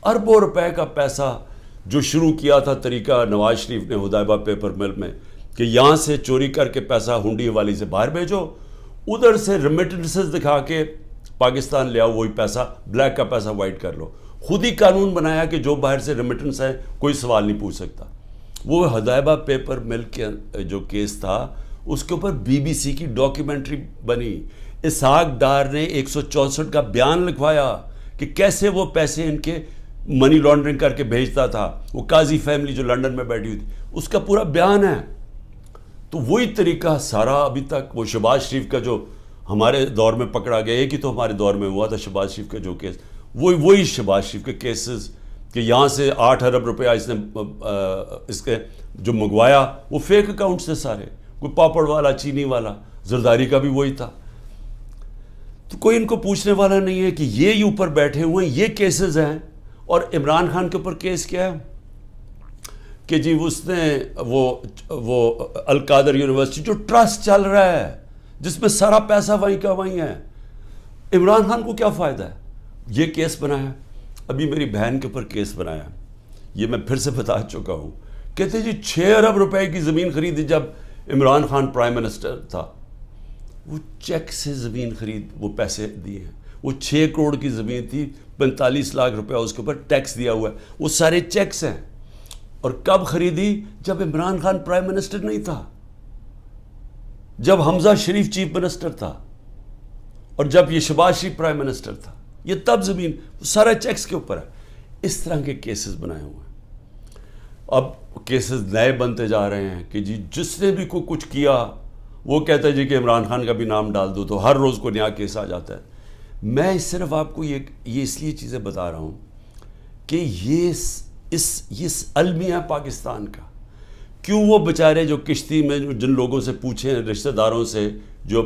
اربوں روپے کا پیسہ جو شروع کیا تھا طریقہ نواز شریف نے حدیبہ پیپر مل میں کہ یہاں سے چوری کر کے پیسہ ہنڈی والی سے باہر بھیجو، ادھر سے ریمیٹنسز دکھا کے پاکستان لے آؤ، وہی پیسہ بلیک کا پیسہ وائٹ کر لو. خود ہی قانون بنایا کہ جو باہر سے ریمیٹنس ہے کوئی سوال نہیں پوچھ سکتا. وہ حدیبہ پیپر مل کے جو کیس تھا اس کے اوپر بی بی سی کی ڈاکیومنٹری بنی. اسحاق ڈار نے 164 کا بیان لکھوایا کہ کیسے وہ پیسے ان کے منی لانڈرنگ کر کے بھیجتا تھا. وہ قاضی فیملی جو لنڈن میں بیٹھی ہوئی تھی اس کا پورا بیان ہے. تو وہی طریقہ سارا ابھی تک وہ شہباز شریف کا جو ہمارے دور میں پکڑا گیا، ایک ہی تو ہمارے دور میں ہوا تھا شہباز شریف کا جو کیس، وہی شہباز شریف کے کیسز کہ یہاں سے 8 ارب روپیہ اس نے اس کے جو منگوایا وہ فیک اکاؤنٹ سے سارے، کوئی پاپڑ والا، چینی والا، زرداری کا بھی وہی تھا. تو کوئی ان کو پوچھنے والا نہیں ہے کہ یہ اوپر بیٹھے ہوئے ہیں، یہ کیسز ہیں. اور عمران خان کے اوپر کیس کیا ہے کہ جی اس نے وہ القادر یونیورسٹی جو ٹرسٹ چل رہا ہے جس میں سارا پیسہ وہیں کا وہیں ہے، عمران خان کو کیا فائدہ ہے؟ یہ کیس بنایا. ابھی میری بہن کے اوپر کیس بنایا، یہ میں پھر سے بتا چکا ہوں. کہتے جی 6 ارب روپے کی زمین خریدی جب عمران خان پرائم منسٹر تھا. وہ چیک سے زمین خرید وہ پیسے دیے ہیں. وہ 6 کروڑ کی زمین تھی، 45 لاکھ روپے اس کے اوپر ٹیکس دیا ہوا ہے. وہ سارے چیکس ہیں. اور کب خریدی؟ جب عمران خان پرائم منسٹر نہیں تھا، جب حمزہ شریف چیف منسٹر تھا، اور جب یہ شہباز شریف پرائم منسٹر تھا. یہ تب زمین سارا چیکس کے اوپر ہے. اس طرح کے کیسز بنائے ہوئے ہیں. اب کیسز نئے بنتے جا رہے ہیں کہ جی جس نے بھی کوئی کچھ کیا وہ کہتا ہے جی کہ عمران خان کا بھی نام ڈال دو، تو ہر روز کو نیا کیس آ جاتا ہے. میں صرف آپ کو یہ اس لیے چیزیں بتا رہا ہوں کہ یہ المیہ پاکستان کا. کیوں وہ بیچارے جو کشتی میں جن لوگوں سے پوچھیں رشتہ داروں سے جو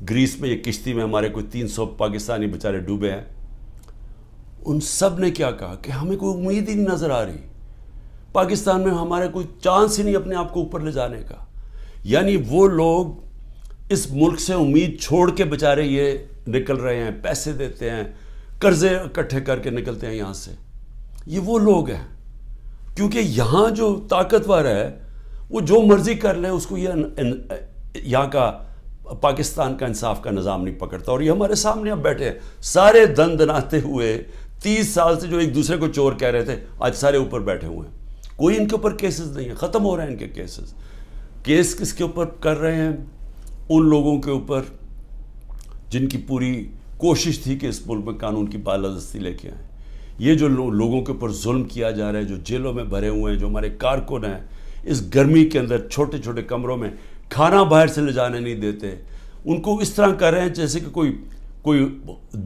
گریس میں یہ کشتی میں ہمارے کوئی 300 پاکستانی بیچارے ڈوبے ہیں، ان سب نے کیا کہا کہ ہمیں کوئی امید ہی نہیں نظر آ رہی، پاکستان میں ہمارے کوئی چانس ہی نہیں اپنے آپ کو اوپر لے جانے کا. یعنی وہ لوگ اس ملک سے امید چھوڑ کے بیچارے یہ نکل رہے ہیں، پیسے دیتے ہیں، قرضے اکٹھے کر کے نکلتے ہیں یہاں سے. یہ وہ لوگ ہیں کیونکہ یہاں جو طاقتور ہے وہ جو مرضی کر لے، اس کو یہاں کا پاکستان کا انصاف کا نظام نہیں پکڑتا. اور یہ ہمارے سامنے اب بیٹھے ہیں سارے دن دناتے ہوئے، 30 سال سے جو ایک دوسرے کو چور کہہ رہے تھے آج سارے اوپر بیٹھے ہوئے ہیں. کوئی ان کے اوپر کیسز نہیں ہے، ختم ہو رہے ہیں ان کے کیسز. کیس کس کے اوپر کر رہے ہیں؟ ان لوگوں کے اوپر جن کی پوری کوشش تھی کہ اس ملک میں قانون کی بالادستی لے کے آئیں. یہ جو لوگوں کے اوپر ظلم کیا جا رہا ہے، جو جیلوں میں بھرے ہوئے ہیں، جو ہمارے کارکن ہیں، اس گرمی کے اندر چھوٹے چھوٹے کمروں میں کھانا باہر سے لے جانے نہیں دیتے، ان کو اس طرح کر رہے ہیں جیسے کہ کوئی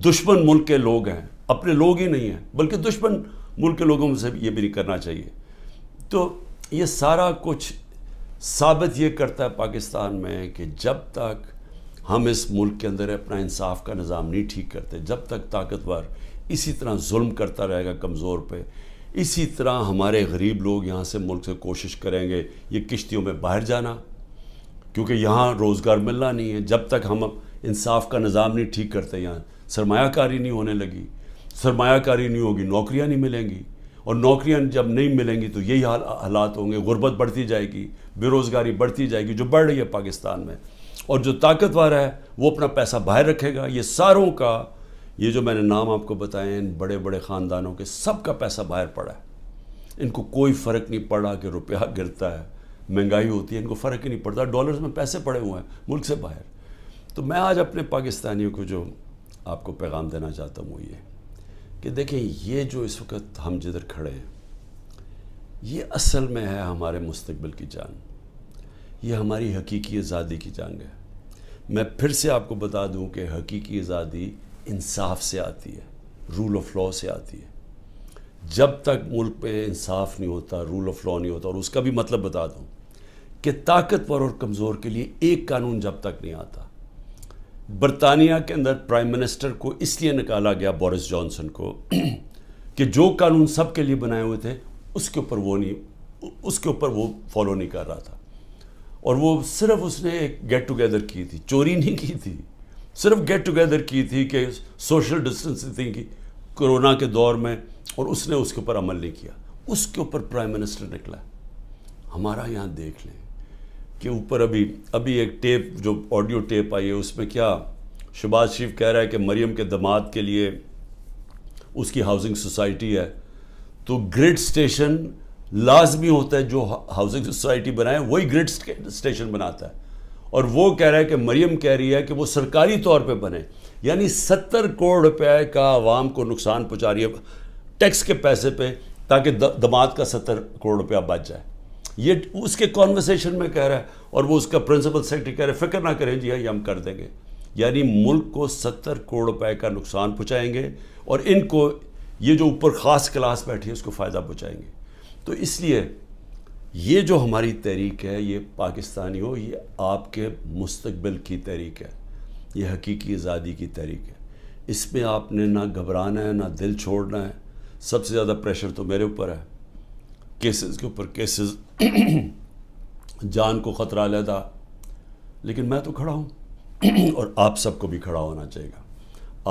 دشمن ملک کے لوگ ہیں. اپنے لوگ ہی نہیں ہیں بلکہ دشمن ملک کے لوگوں سے یہ بھی نہیں کرنا چاہیے. تو یہ سارا کچھ ثابت یہ کرتا ہے پاکستان میں کہ جب تک ہم اس ملک کے اندر اپنا انصاف کا نظام نہیں ٹھیک کرتے، جب تک طاقتور اسی طرح ظلم کرتا رہے گا کمزور پہ، اسی طرح ہمارے غریب لوگ یہاں سے ملک سے کوشش کریں گے یہ کشتیوں میں باہر جانا، کیونکہ یہاں روزگار ملنا نہیں ہے. جب تک ہم انصاف کا نظام نہیں ٹھیک کرتے، یہاں سرمایہ کاری نہیں ہونے لگی، سرمایہ کاری نہیں ہوگی، نوکریاں نہیں ملیں گی، اور نوکریاں جب نہیں ملیں گی تو یہی حالات ہوں گے، غربت بڑھتی جائے گی، بے روزگاری بڑھتی جائے گی جو بڑھ رہی ہے پاکستان میں. اور جو طاقتور ہے وہ اپنا پیسہ باہر رکھے گا. یہ ساروں کا، یہ جو میں نے نام آپ کو بتائے ہیں، ان بڑے بڑے خاندانوں کے سب کا پیسہ باہر پڑا ہے. ان کو کوئی فرق نہیں پڑا کہ روپیہ گرتا ہے، مہنگائی ہوتی ہے، ان کو فرق ہی نہیں پڑتا. ڈالرز میں پیسے پڑے ہوئے ہیں ملک سے باہر. تو میں آج اپنے پاکستانیوں کو جو آپ کو پیغام دینا چاہتا ہوں وہ یہ کہ دیکھیں، یہ جو اس وقت ہم جدھر کھڑے ہیں یہ اصل میں ہے ہمارے مستقبل کی جنگ، یہ ہماری حقیقی آزادی کی جنگ ہے. میں پھر سے آپ کو بتا دوں کہ حقیقی آزادی انصاف سے آتی ہے، رول آف لاء سے آتی ہے. جب تک ملک پہ انصاف نہیں ہوتا، رول آف لاء نہیں ہوتا، اور اس کا بھی مطلب بتا دوں کہ طاقتور اور کمزور کے لیے ایک قانون جب تک نہیں آتا. برطانیہ کے اندر پرائم منسٹر کو اس لیے نکالا گیا، بورس جانسن کو، کہ جو قانون سب کے لیے بنائے ہوئے تھے اس کے اوپر وہ فالو نہیں کر رہا تھا. اور وہ صرف اس نے ایک گیٹ ٹوگیدر کی تھی، چوری نہیں کی تھی، صرف گیٹ ٹوگیدر کی تھی کہ سوشل ڈسٹنسنگ کی کورونا کے دور میں، اور اس نے اس کے اوپر عمل نہیں کیا. اس کے اوپر پرائم منسٹر نکلا. ہمارا یہاں دیکھ لیں کہ اوپر ابھی ایک ٹیپ، جو آڈیو ٹیپ آئی ہے، اس میں کیا شہباز شریف کہہ رہا ہے کہ مریم کے داماد کے لیے اس کی ہاؤسنگ سوسائٹی ہے، تو گریڈ سٹیشن لازمی ہوتا ہے، جو ہاؤسنگ سوسائٹی بنائے وہی گریڈ سٹیشن بناتا ہے. اور وہ کہہ رہا ہے کہ مریم کہہ رہی ہے کہ وہ سرکاری طور پہ بنے. یعنی 70 کروڑ روپے کا عوام کو نقصان پہنچا رہی ہے ٹیکس کے پیسے پہ، تاکہ داماد کا 70 کروڑ روپیہ بچ جائے. یہ اس کے کانورسیشن میں کہہ رہا ہے، اور وہ اس کا پرنسپل سیکرٹری کہہ رہے ہیں فکر نہ کریں جی، یہ ہم کر دیں گے. یعنی ملک کو 70 کروڑ روپے کا نقصان پہنچائیں گے، اور ان کو یہ جو اوپر خاص کلاس بیٹھی ہے اس کو فائدہ پہنچائیں گے. تو اس لیے یہ جو ہماری تحریک ہے، یہ پاکستانیوں، یہ آپ کے مستقبل کی تحریک ہے، یہ حقیقی آزادی کی تحریک ہے. اس میں آپ نے نہ گھبرانا ہے، نہ دل چھوڑنا ہے. سب سے زیادہ پریشر تو میرے اوپر ہے، کیسز کے اوپر کیسز، جان کو خطرہ علیحدہ، لیکن میں تو کھڑا ہوں، اور آپ سب کو بھی کھڑا ہونا چاہیے گا.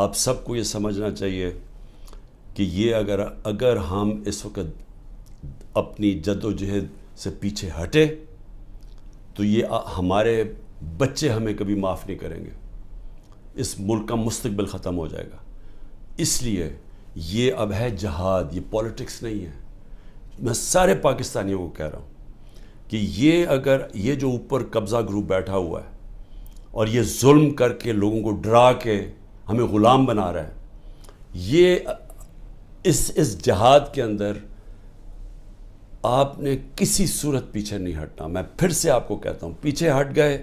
آپ سب کو یہ سمجھنا چاہیے کہ یہ اگر ہم اس وقت اپنی جد و جہد سے پیچھے ہٹے تو یہ ہمارے بچے ہمیں کبھی معاف نہیں کریں گے. اس ملک کا مستقبل ختم ہو جائے گا. اس لیے یہ اب ہے جہاد، یہ پولیٹکس نہیں ہے. میں سارے پاکستانیوں کو کہہ رہا ہوں کہ یہ جو اوپر قبضہ گروپ بیٹھا ہوا ہے اور یہ ظلم کر کے لوگوں کو ڈرا کے ہمیں غلام بنا رہا ہے، یہ اس جہاد کے اندر آپ نے کسی صورت پیچھے نہیں ہٹنا. میں پھر سے آپ کو کہتا ہوں، پیچھے ہٹ گئے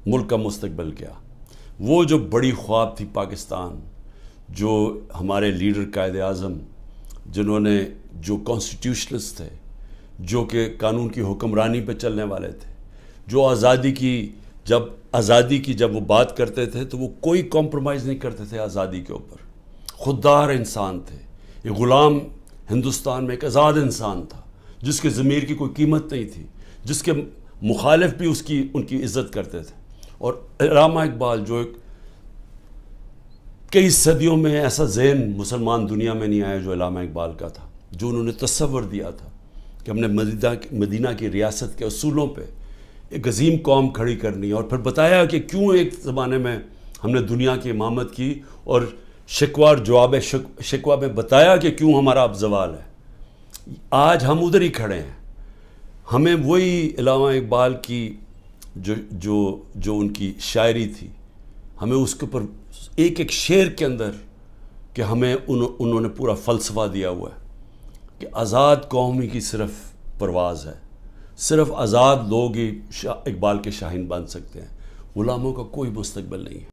ملک کا مستقبل کیا. وہ جو بڑی خواب تھی پاکستان، جو ہمارے لیڈر قائد اعظم، جنہوں نے، جو کانسٹیٹیوشنلسٹ تھے، جو کہ قانون کی حکمرانی پہ چلنے والے تھے، جو آزادی کی جب وہ بات کرتے تھے تو وہ کوئی کمپرومائز نہیں کرتے تھے آزادی کے اوپر. خوددار انسان تھے. یہ غلام ہندوستان میں ایک آزاد انسان تھا جس کے ضمیر کی کوئی قیمت نہیں تھی، جس کے مخالف بھی ان کی عزت کرتے تھے. اور علامہ اقبال، جو کئی صدیوں میں ایسا ذہن مسلمان دنیا میں نہیں آیا جو علامہ اقبال کا تھا، جو انہوں نے تصور دیا تھا کہ ہم نے مدینہ کی ریاست کے اصولوں پہ ایک عظیم قوم کھڑی کرنی، اور پھر بتایا کہ کیوں ایک زمانے میں ہم نے دنیا کی امامت کی، اور شکوہ اور جواب شکوہ میں بتایا کہ کیوں ہمارا اب زوال ہے. آج ہم ادھر ہی کھڑے ہیں. ہمیں وہی علامہ اقبال کی جو ان کی شاعری تھی، ہمیں اس کے اوپر ایک ایک شعر کے اندر کہ ہمیں انہوں نے پورا فلسفہ دیا ہوا ہے کہ آزاد قومی کی صرف پرواز ہے، صرف آزاد لوگ ہی اقبال کے شاہین بن سکتے ہیں. غلاموں کا کوئی مستقبل نہیں ہے.